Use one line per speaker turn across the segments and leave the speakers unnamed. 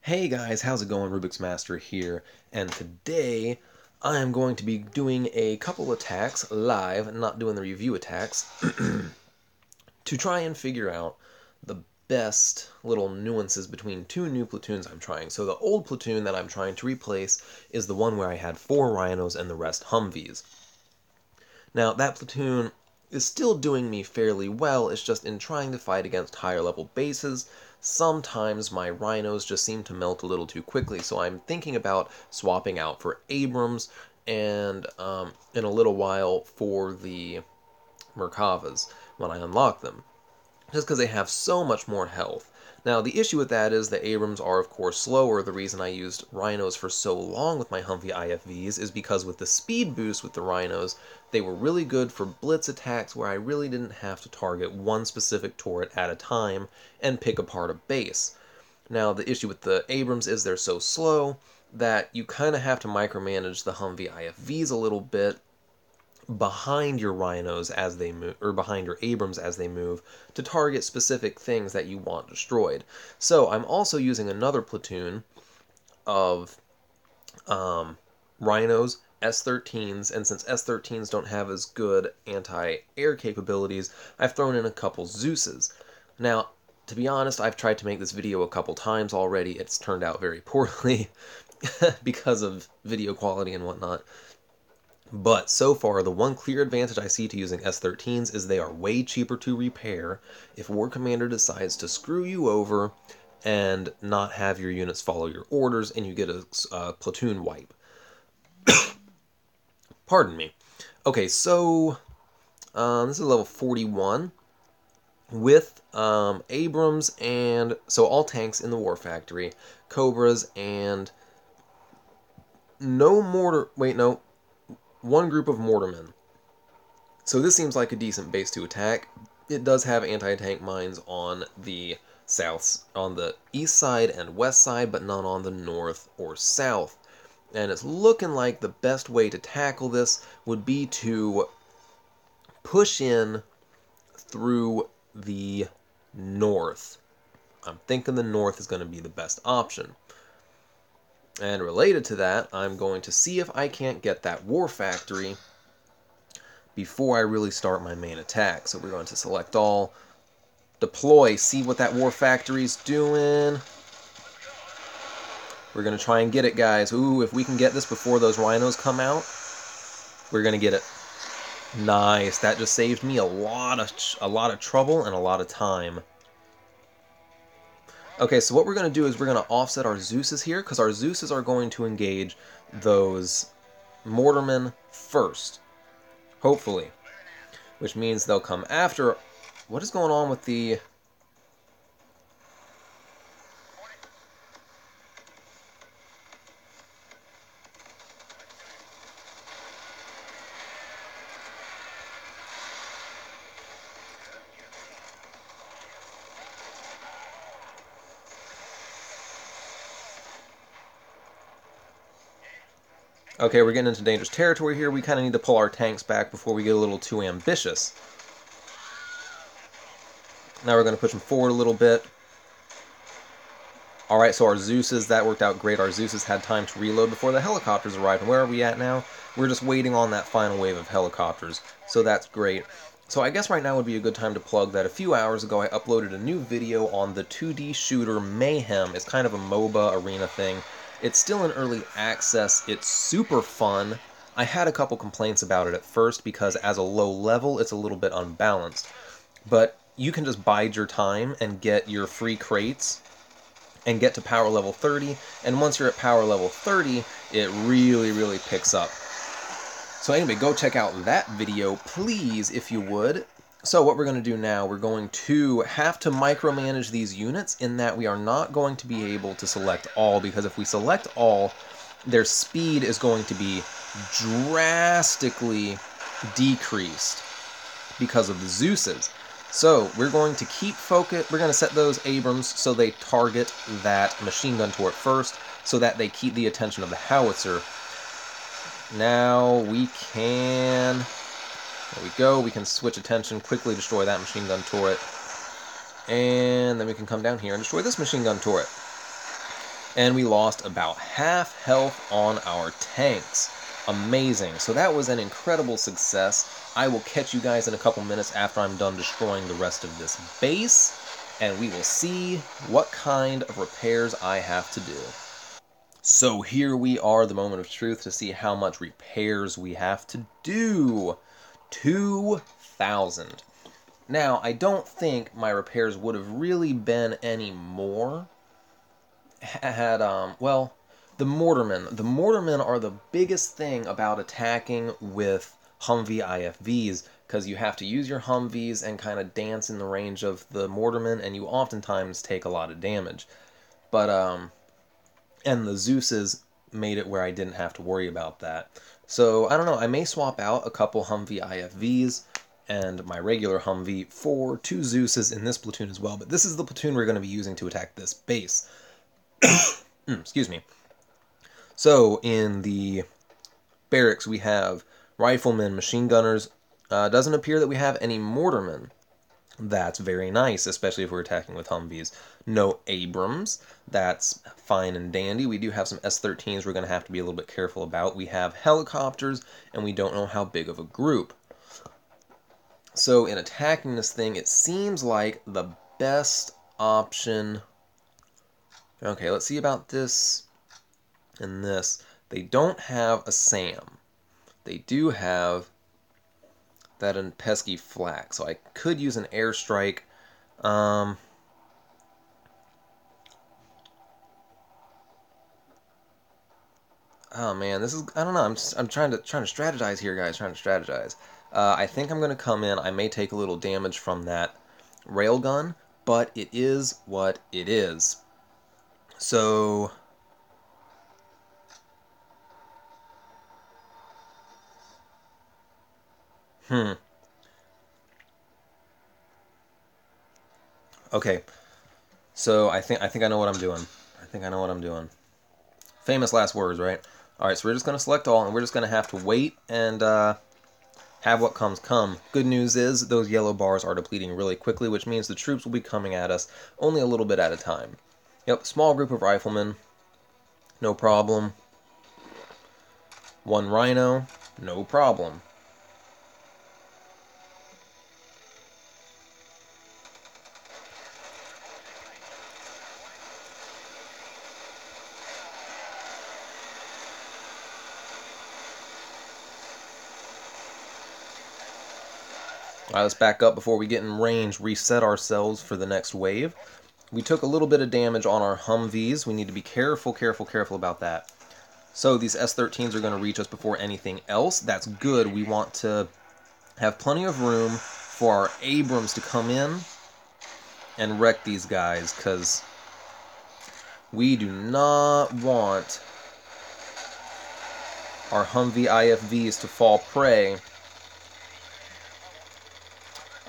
Hey guys, how's it going? Rubik's Master here, and today I am going to be doing a couple attacks live, not doing the review attacks, to try and figure out the best little nuances between two new platoons I'm trying. So the old platoon that I'm trying to replace is the one where I had 4 rhinos and the rest Humvees. Now that platoon is still doing me fairly well, it's just in trying to fight against higher level bases, sometimes my rhinos just seem to melt a little too quickly, so I'm thinking about swapping out for Abrams and in a little while for the Merkavas when I unlock them, just because they have so much more health. Now, the issue with that is the Abrams are, of course, slower. The reason I used Rhinos for so long with my Humvee IFVs is because with the speed boost with the Rhinos, they were really good for blitz attacks where I really didn't have to target one specific turret at a time and pick apart a base. Now, the issue with the Abrams is they're so slow that you kind of have to micromanage the Humvee IFVs a little bit behind your rhinos as they move, or behind your Abrams as they move, to target specific things that you want destroyed. So I'm also using another platoon of rhinos, S13s, and since S13s don't have as good anti-air capabilities, I've thrown in a couple Zeuses. Now, to be honest, I've tried to make this video a couple times already. It's turned out very poorly because of video quality and whatnot. But so far, the one clear advantage I see to using S13s is they are way cheaper to repair if War Commander decides to screw you over and not have your units follow your orders and you get a platoon wipe. Pardon me. Okay, so this is level 41 with Abrams and so all tanks in the War Factory, Cobras, and no mortar. Wait, no. One group of mortarmen. So this seems like a decent base to attack. It does have anti-tank mines on the on the east side and west side, but none on the north or south. And it's looking like the best way to tackle this would be to push in through the north. I'm thinking the north is going to be the best option. And related to that, I'm going to see if I can't get that War Factory before I really start my main attack. So we're going to select all, deploy, see what that War Factory's doing. We're going to try and get it, guys. Ooh, if we can get this before those rhinos come out, we're going to get it. Nice. That just saved me a lot of trouble and a lot of time. Okay, so what we're going to do is we're going to offset our Zeuses here, because our Zeuses are going to engage those mortarmen first. Hopefully. Which means they'll come after. What is going on with the... Okay, we're getting into dangerous territory here. We kind of need to pull our tanks back before we get a little too ambitious. Now we're going to push them forward a little bit. Alright, so our Zeuses, that worked out great. Our Zeuses had time to reload before the helicopters arrived. And where are we at now? We're just waiting on that final wave of helicopters. So that's great. So I guess right now would be a good time to plug that a few hours ago I uploaded a new video on the 2D shooter Mayhem. It's kind of a MOBA arena thing. It's still in early access. It's super fun. I had a couple complaints about it at first because as a low level, it's a little bit unbalanced. But you can just bide your time and get your free crates and get to power level 30. And once you're at power level 30, it really picks up. So anyway, go check out that video, please, if you would. So what we're going to do now, we're going to have to micromanage these units in that we are not going to be able to select all, because if we select all, their speed is going to be drastically decreased because of the Zeuses. So we're going to keep focus. We're going to set those Abrams so they target that machine gun turret first, so that they keep the attention of the howitzer. Now we can... There we go. We can switch attention, quickly destroy that machine gun turret. And then we can come down here and destroy this machine gun turret. And we lost about half health on our tanks. Amazing. So that was an incredible success. I will catch you guys in a couple minutes after I'm done destroying the rest of this base, and we will see what kind of repairs I have to do. So here we are, the moment of truth, to see how much repairs we have to do. 2,000. Now, I don't think my repairs would have really been any more had, well, the mortarmen. The mortarmen are the biggest thing about attacking with Humvee IFVs, because you have to use your Humvees and kind of dance in the range of the mortarmen, and you oftentimes take a lot of damage. But, and the Zeuses made it where I didn't have to worry about that. So, I don't know, I may swap out a couple Humvee IFVs and my regular Humvee for 2 Zeuses in this platoon as well, but this is the platoon we're going to be using to attack this base. Excuse me. So, in the barracks we have riflemen, machine gunners. Doesn't appear that we have any mortarmen. That's very nice, especially if we're attacking with Humvees. No Abrams. That's fine and dandy. We do have some S13s we're going to have to be a little bit careful about. We have helicopters, and we don't know how big of a group. So in attacking this thing, it seems like the best option... Okay, let's see about this and this. They don't have a SAM. They do have that and pesky flak, so I could use an airstrike. Oh man, this is, I don't know. I'm trying to strategize here, guys. Trying to strategize. I think I'm going to come in. I may take a little damage from that railgun, but it is what it is. So okay. So I think I know what I'm doing. I think I know what I'm doing. Famous last words, right? Alright, so we're just going to select all, and we're just going to have to wait and have what comes come. Good news is those yellow bars are depleting really quickly, which means the troops will be coming at us only a little bit at a time. Yep, small group of riflemen, no problem. 1 rhino, no problem. Alright, let's back up before we get in range, reset ourselves for the next wave. We took a little bit of damage on our Humvees. We need to be careful about that. So these S13s are going to reach us before anything else. That's good. We want to have plenty of room for our Abrams to come in and wreck these guys, because we do not want our Humvee IFVs to fall prey.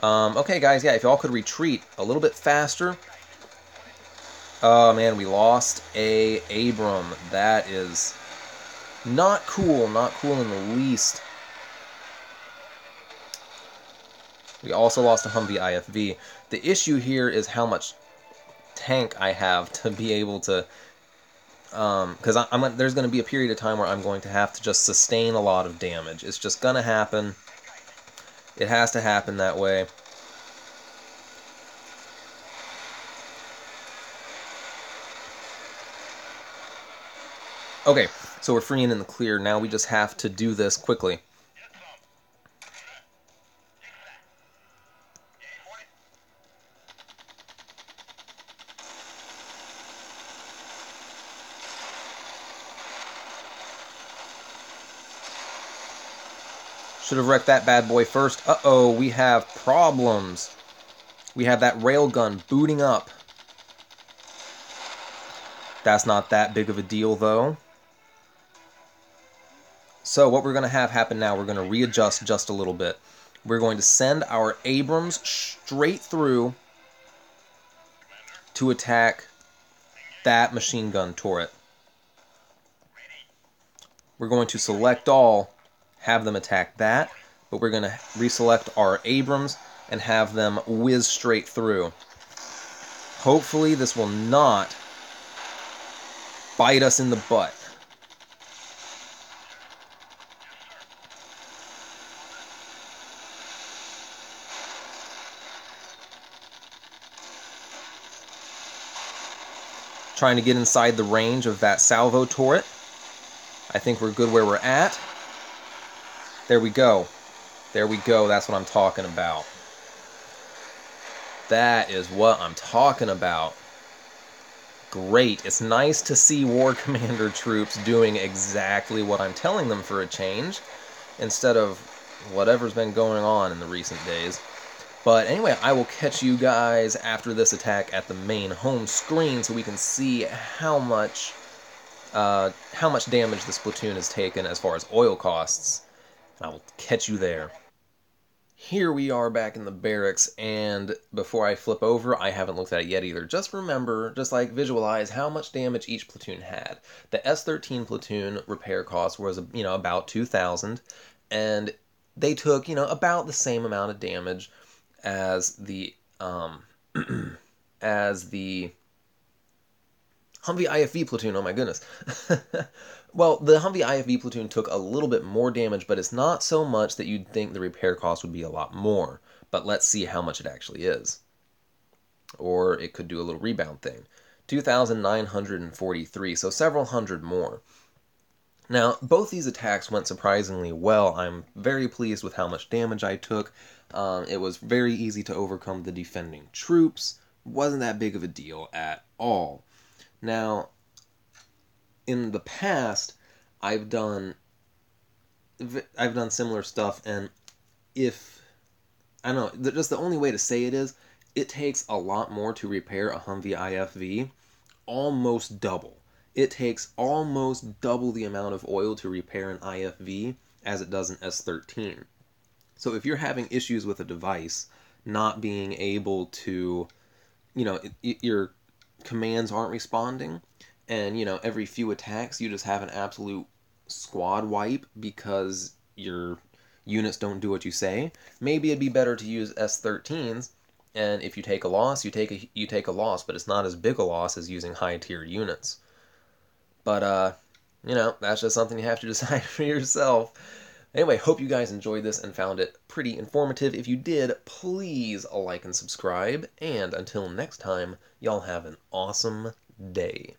Okay, guys, yeah, if y'all could retreat a little bit faster. Oh, man, we lost a Abram. That is not cool. Not cool in the least. We also lost a Humvee IFV. The issue here is how much tank I have to be able to... because there's going to be a period of time where I'm going to have to just sustain a lot of damage. It's just going to happen. It has to happen that way. Okay, so we're freeing in the clear. Now we just have to do this quickly. Should have wrecked that bad boy first. Uh-oh, we have problems. We have that railgun booting up. That's not that big of a deal, though. So what we're going to have happen now, we're going to readjust just a little bit. We're going to send our Abrams straight through to attack that machine gun turret. We're going to select all, have them attack that, but we're going to reselect our Abrams and have them whiz straight through. Hopefully this will not bite us in the butt. Trying to get inside the range of that salvo turret. I think we're good where we're at. There we go. There we go. That's what I'm talking about. That is what I'm talking about. Great. It's nice to see War Commander troops doing exactly what I'm telling them for a change, instead of whatever's been going on in the recent days. But anyway, I will catch you guys after this attack at the main home screen so we can see how much damage this platoon has taken as far as oil costs. And I will catch you there. Here we are back in the barracks, and before I flip over, I haven't looked at it yet either. Just remember, just like visualize how much damage each platoon had. The S13 platoon repair cost was, about 2,000, and they took, about the same amount of damage as the as the Humvee IFV platoon. Oh my goodness. Well, the Humvee IFV platoon took a little bit more damage, but it's not so much that you'd think the repair cost would be a lot more. But let's see how much it actually is. Or it could do a little rebound thing. 2,943, so several hundred more. Now, both these attacks went surprisingly well. I'm very pleased with how much damage I took. It was very easy to overcome the defending troops. Wasn't that big of a deal at all. Now, in the past, I've done similar stuff, and I don't know, just the only way to say it is, it takes a lot more to repair a Humvee IFV, almost double. It takes almost double the amount of oil to repair an IFV as it does an S13. So if you're having issues with a device not being able to, your commands aren't responding, and every few attacks you just have an absolute squad wipe because your units don't do what you say, maybe it'd be better to use S13s, and if you take a loss, you take a loss, but it's not as big a loss as using high tier units. But that's just something you have to decide for yourself. Anyway, hope you guys enjoyed this and found it pretty informative. If you did, please like and subscribe, and until next time, y'all have an awesome day.